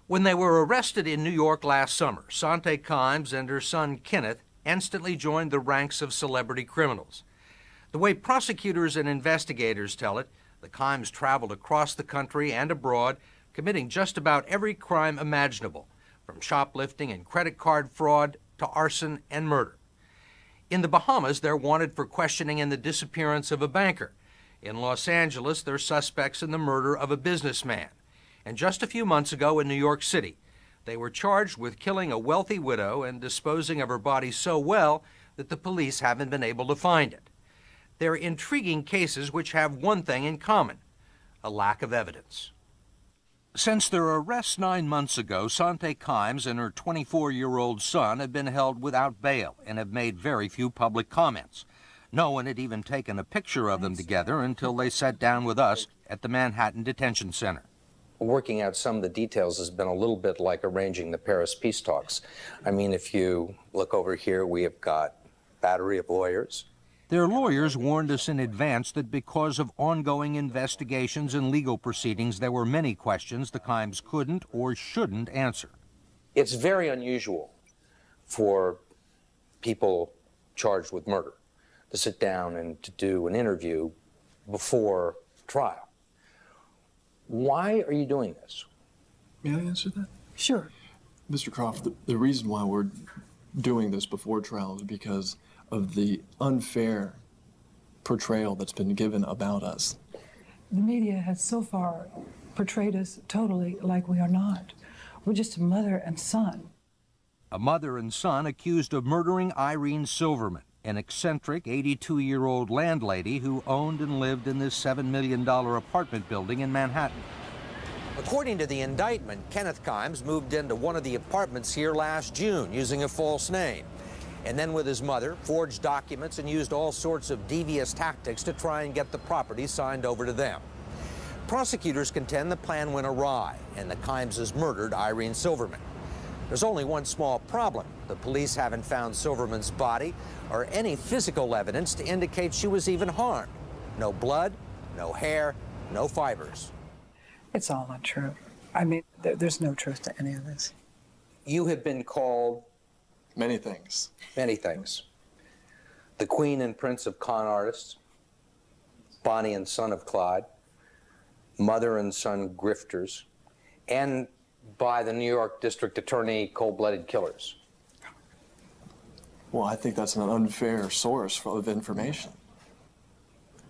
When they were arrested in New York last summer, Sante Kimes and her son Kenneth instantly joined the ranks of celebrity criminals. The way prosecutors and investigators tell it, the Kimes traveled across the country and abroad, committing just about every crime imaginable, from shoplifting and credit card fraud to arson and murder. In the Bahamas, they're wanted for questioning in the disappearance of a banker. In Los Angeles, they're suspects in the murder of a businessman. And just a few months ago in New York City, they were charged with killing a wealthy widow and disposing of her body so well that the police haven't been able to find it. They're intriguing cases which have one thing in common: a lack of evidence. Since their arrests 9 months ago, Sante Kimes and her 24-year-old son have been held without bail and have made very few public comments. No one had even taken a picture of them together until they sat down with us at the Manhattan Detention Center. Working out some of the details has been a little bit like arranging the Paris peace talks. I mean, if you look over here, we have got a battery of lawyers. Their lawyers warned us in advance that because of ongoing investigations and legal proceedings, there were many questions the Kimes couldn't or shouldn't answer. It's very unusual for people charged with murder to sit down and to do an interview before trial. Why are you doing this? May I answer that? Sure. Mr. Croft, the reason why we're doing this before trial is because of the unfair portrayal that's been given about us. The media has so far portrayed us totally like we are not. We're just a mother and son. A mother and son accused of murdering Irene Silverman, an eccentric 82-year-old landlady who owned and lived in this $7 million apartment building in Manhattan. According to the indictment, Kenneth Kimes moved into one of the apartments here last June using a false name, and then with his mother forged documents and used all sorts of devious tactics to try and get the property signed over to them. Prosecutors contend the plan went awry and the Kimeses murdered Irene Silverman. There's only one small problem. The police haven't found Silverman's body or any physical evidence to indicate she was even harmed. No blood, no hair, no fibers. It's all untrue. I mean, there's no truth to any of this. You have been called Many things. many things. The Queen and Prince of Con Artists, Bonnie and Son of Clyde, Mother and Son Grifters, and by the New York District Attorney, cold-blooded killers. Well, I think that's an unfair source of information.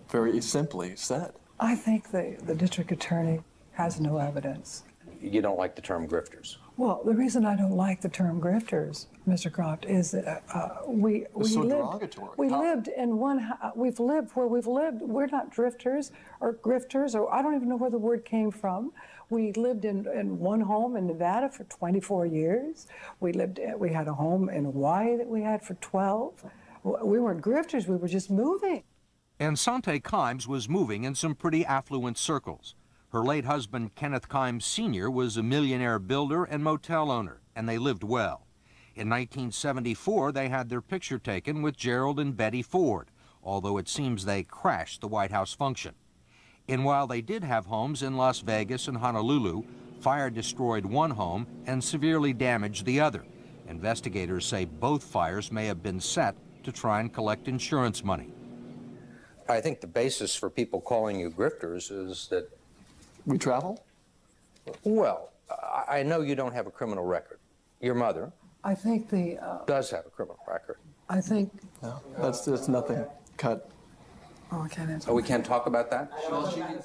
Very simply said. I think the district attorney has no evidence. You don't like the term grifters. Well, the reason I don't like the term grifters, Mr. Croft, is that It's so derogatory. we lived in one. We've lived where we've lived. We're not drifters or grifters, or I don't even know where the word came from. We lived in one home in Nevada for 24 years. We had a home in Hawaii that we had for 12. We weren't grifters. We were just moving. And Sante Kimes was moving in some pretty affluent circles. Her late husband, Kenneth Kimes Sr., was a millionaire builder and motel owner, and they lived well. In 1974, they had their picture taken with Gerald and Betty Ford, although it seems they crashed the White House function. And while they did have homes in Las Vegas and Honolulu, fire destroyed one home and severely damaged the other. Investigators say both fires may have been set to try and collect insurance money. I think the basis for people calling you grifters is that... We travel? Well, I know you don't have a criminal record. Your mother... I think does have a criminal record. I think... No, that's nothing. Cut. Oh, I can't answer. Oh, we can't talk about that?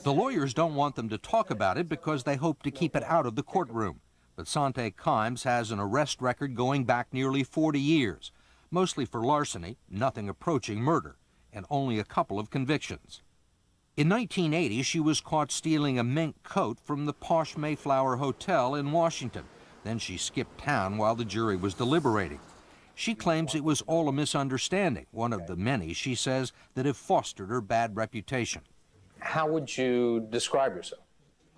The lawyers don't want them to talk about it because they hope to keep it out of the courtroom. But Sante Kimes has an arrest record going back nearly 40 years, mostly for larceny, nothing approaching murder, and only a couple of convictions. In 1980, she was caught stealing a mink coat from the posh Mayflower Hotel in Washington. Then she skipped town while the jury was deliberating. She claims it was all a misunderstanding, one of the many, she says, that have fostered her bad reputation. How would you describe yourself,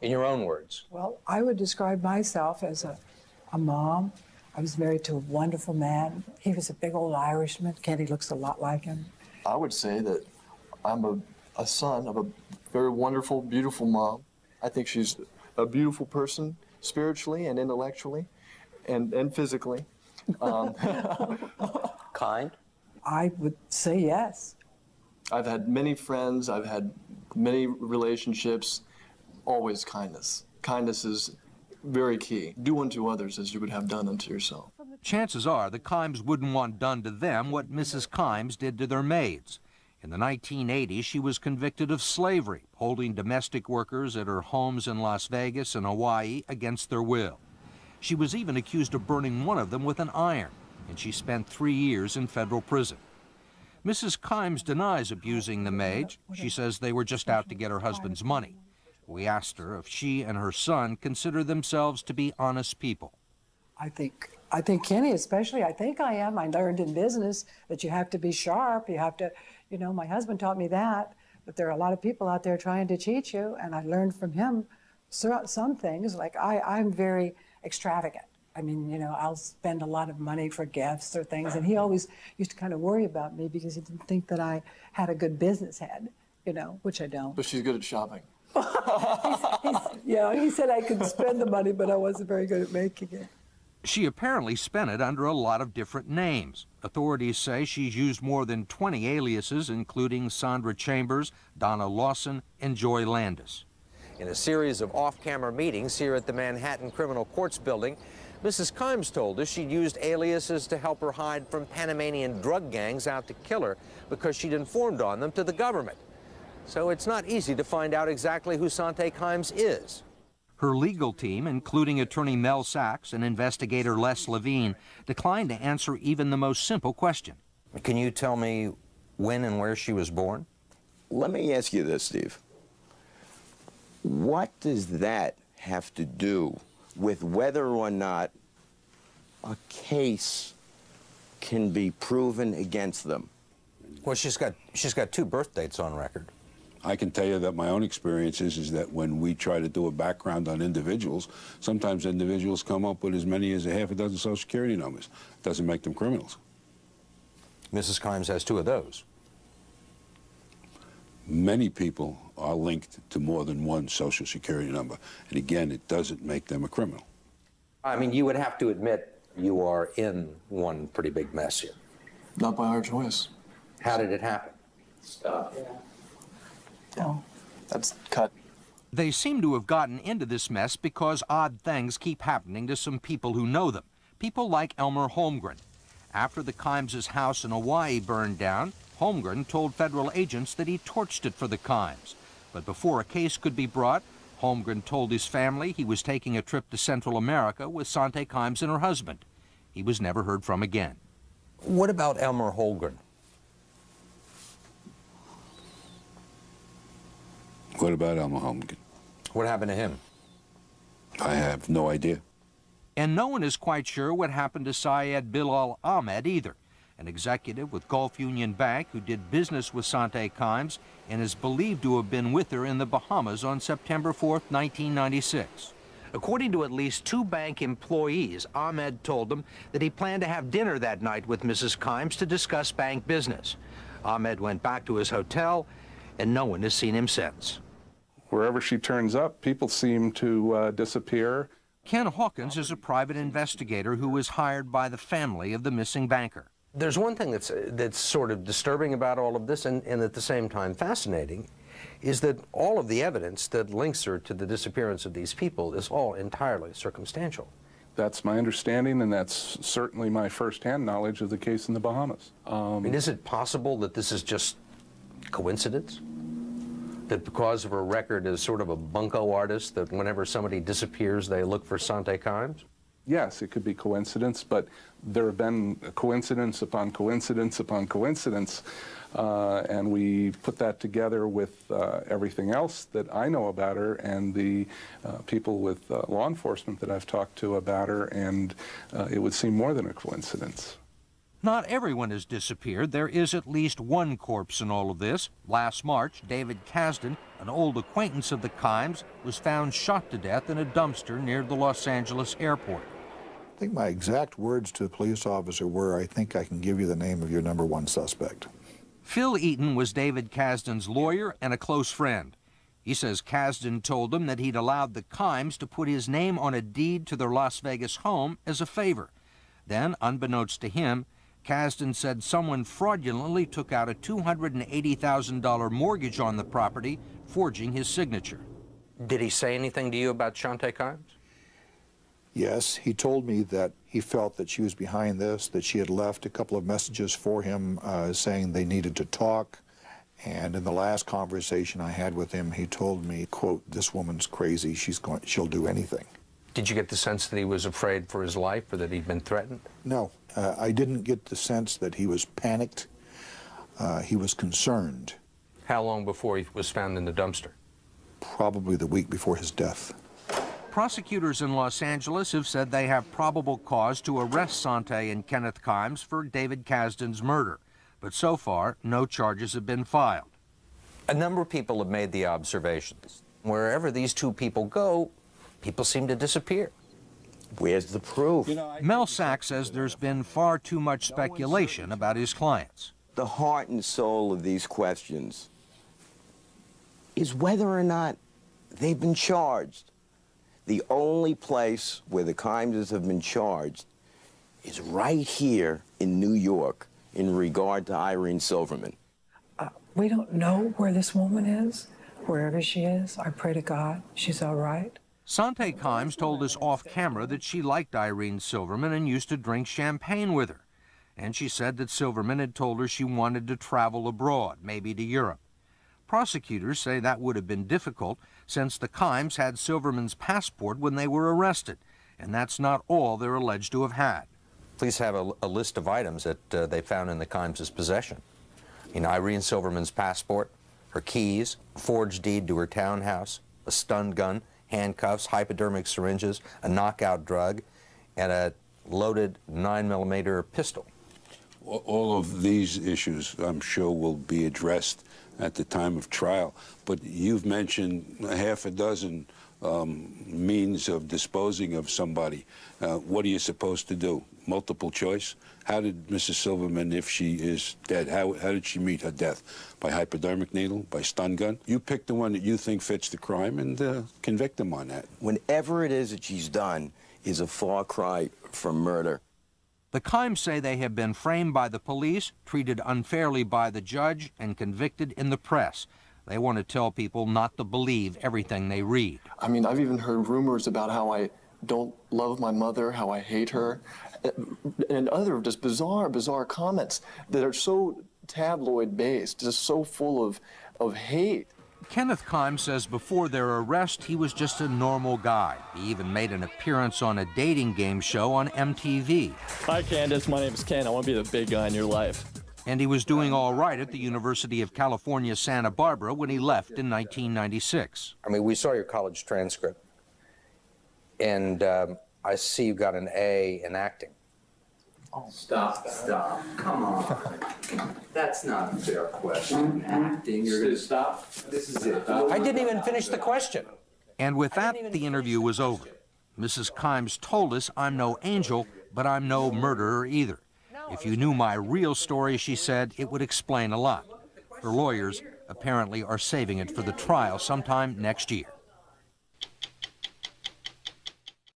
in your own words? Well, I would describe myself as a mom. I was married to a wonderful man. He was a big old Irishman. Kenny looks a lot like him. I would say that I'm a son of a very wonderful, beautiful mom. I think she's a beautiful person, spiritually and intellectually, and physically. Kind? I would say yes. I've had many friends, I've had many relationships, always kindness. Kindness is very key. Do unto others as you would have done unto yourself. Chances are the Kimes wouldn't want done to them what Mrs. Kimes did to their maids. In the 1980s, she was convicted of slavery, holding domestic workers at her homes in Las Vegas and Hawaii against their will. She was even accused of burning one of them with an iron, and she spent 3 years in federal prison. Mrs. Kimes denies abusing the maids. She says they were just out to get her husband's money. We asked her if she and her son consider themselves to be honest people. I think Kenny especially, I think I am. I learned in business that you have to be sharp. You have to, you know, my husband taught me that there are a lot of people out there trying to cheat you. And I learned from him some things, like I'm very extravagant. I mean, you know, I'll spend a lot of money for gifts or things. And he always used to kind of worry about me because he didn't think that I had a good business head, you know, which I don't. But she's good at shopping. Yeah, he said I could spend the money, but I wasn't very good at making it. She apparently spent it under a lot of different names. Authorities say she's used more than 20 aliases, including Sandra Chambers, Donna Lawson, and Joy Landis. In a series of off-camera meetings here at the Manhattan Criminal Courts building, Mrs. Kimes told us she'd used aliases to help her hide from Panamanian drug gangs out to kill her because she'd informed on them to the government. So it's not easy to find out exactly who Sante Kimes is. Her legal team, including attorney Mel Sachs and investigator Les Levine, declined to answer even the most simple question. Can you tell me when and where she was born? Let me ask you this, Steve. What does that have to do with whether or not a case can be proven against them? Well, she's got 2 birth dates on record. I can tell you that my own experience is that when we try to do a background on individuals, sometimes individuals come up with as many as a half a dozen Social Security numbers. It doesn't make them criminals. Mrs. Kimes has 2 of those. Many people are linked to more than one Social Security number. And again, it doesn't make them a criminal. I mean, you would have to admit you are in one pretty big mess here. Not by our choice. How did it happen? No, that's cut. They seem to have gotten into this mess because odd things keep happening to some people who know them. People like Elmer Holmgren. After the Kimes' house in Hawaii burned down, Holmgren told federal agents that he torched it for the Kimes. But before a case could be brought, Holmgren told his family he was taking a trip to Central America with Sante Kimes and her husband. He was never heard from again. What about Elmer Holmgren? What about Elmer Holmgren? What happened to him? I have no idea. And no one is quite sure what happened to Syed Bilal Ahmed either, an executive with Gulf Union Bank who did business with Sante Kimes and is believed to have been with her in the Bahamas on September 4th, 1996. According to at least 2 bank employees, Ahmed told them that he planned to have dinner that night with Mrs. Kimes to discuss bank business. Ahmed went back to his hotel, and no one has seen him since. Wherever she turns up, people seem to disappear. Ken Hawkins is a private investigator who was hired by the family of the missing banker. There's one thing that's sort of disturbing about all of this and at the same time fascinating, is that all of the evidence that links her to the disappearance of these people is all entirely circumstantial. That's my understanding, and that's certainly my firsthand knowledge of the case in the Bahamas. I mean, is it possible that this is just coincidence? That because of her record as sort of a bunco artist, that whenever somebody disappears, they look for Sante Kimes? Yes, it could be coincidence, but there have been coincidence upon coincidence upon coincidence, and we put that together with everything else that I know about her and the people with law enforcement that I've talked to about her, and it would seem more than a coincidence. Not everyone has disappeared. There is at least one corpse in all of this. Last March, David Kasdan, an old acquaintance of the Kimes, was found shot to death in a dumpster near the Los Angeles airport. I think my exact words to the police officer were, "I think I can give you the name of your #1 suspect." Phil Eaton was David Kasdan's lawyer and a close friend. He says Kasdan told him that he'd allowed the Kimes to put his name on a deed to their Las Vegas home as a favor. Then, unbeknownst to him, Kasdan said someone fraudulently took out a $280,000 mortgage on the property, forging his signature. Did he say anything to you about Sante Kimes? Yes, he told me that he felt that she was behind this, that she had left a couple of messages for him saying they needed to talk. And in the last conversation I had with him, he told me, quote, "This woman's crazy, she'll do anything." Did you get the sense that he was afraid for his life or that he'd been threatened? No, I didn't get the sense that he was panicked. He was concerned. How long before he was found in the dumpster? Probably the week before his death. Prosecutors in Los Angeles have said they have probable cause to arrest Sante and Kenneth Kimes for David Kasdan's murder. But so far, no charges have been filed. A number of people have made the observations. Wherever these two people go, people seem to disappear. Where's the proof? Mel Sack says there's been far too much speculation about his clients. The heart and soul of these questions is whether or not they've been charged. The only place where the Kimeses have been charged is right here in New York in regard to Irene Silverman. We don't know where this woman is, wherever she is. I pray to God she's all right. Sante Kimes told us off camera that she liked Irene Silverman and used to drink champagne with her. And she said that Silverman had told her she wanted to travel abroad, maybe to Europe. Prosecutors say that would have been difficult since the Kimes had Silverman's passport when they were arrested, and that's not all they're alleged to have had. Police have a list of items that they found in the Kimes' possession. Irene Silverman's passport, her keys, a forged deed to her townhouse, a stun gun, handcuffs, hypodermic syringes, a knockout drug, and a loaded 9mm pistol. All of these issues, I'm sure, will be addressed at the time of trial. But you've mentioned half a dozen means of disposing of somebody. What are you supposed to do? Multiple choice? How did Mrs. Silverman, if she is dead, how did she meet her death? By hypodermic needle? By stun gun? You pick the one that you think fits the crime and convict them on that. Whenever it is that she's done is a far cry from murder. The Kimes say they have been framed by the police, treated unfairly by the judge, and convicted in the press. They want to tell people not to believe everything they read. I mean, I've even heard rumors about how I don't love my mother, how I hate her, and other just bizarre comments that are so tabloid-based, just so full of hate. Kenneth Kimes says before their arrest, he was just a normal guy. He even made an appearance on a dating game show on MTV. Hi, Candace. My name's Ken. I want to be the big guy in your life. And he was doing all right at the University of California, Santa Barbara when he left in 1996. I mean, we saw your college transcript, and I see you got an A in acting. Oh. Stop. Come on. That's not a fair question. Acting, you're going to stop. This is it. I didn't even finish the question. And with that, the interview was over. Mrs. Kimes told us, "I'm no angel, but I'm no murderer either. If you knew my real story," she said, "it would explain a lot." Her lawyers apparently are saving it for the trial sometime next year.